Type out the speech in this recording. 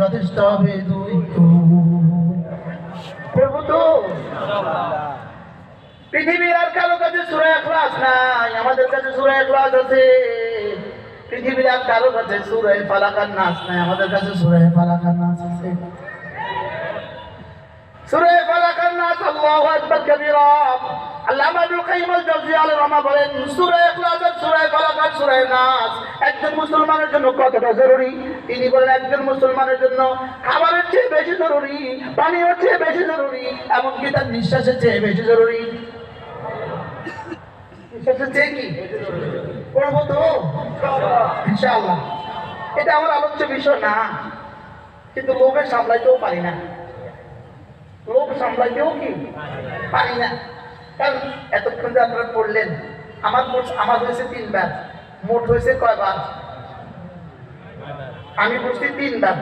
যথেষ্ট হবে 2 গুণ। পড়বো তো? পৃথিবীর আর কারো কাছে সূরা ইখলাস নাই, আমাদের কাছে সূরা ইখলাস আছে। পৃথিবীর আর কারো কাছে সূরা ফালাক আর নাস নাই, আমাদের কাছে সূরা ফালাক আর নাস আছে। সূরা ফালাক আর নাস আল্লাহু আকবার কবীরা। আল্লামা ইবনে কাইয়িম আল-জাওজিয়্যিহ আলাইহির রহমাহ বলেন, সূরা ইখলাস আর সূরা ফালাক আর সূরা নাস একজন মুসলমানের জন্য কতটা জরুরি। তিনি বলেন, একজন মুসলমানের জন্য খাবারের চেয়ে বেশি জরুরি, পানির চেয়ে বেশি জরুরি, এমনকি তার নিঃশ্বাসের চেয়ে বেশি জরুরি। নিঃশ্বাসের চেয়ে কি পড়বো তো ইনশাআল্লাহ। এটা আমার আলোচ্য বিষয় না, কিন্তু লোভে সামলাইতেও পারি না, লোভ সামলাইতেও কি পারি না। কারণ এতক্ষণ যে আপনারা পড়লেন, আমার হয়েছে 3 বার, মোট হয়েছে কয়বার? আমি বুঝছি 3 বার।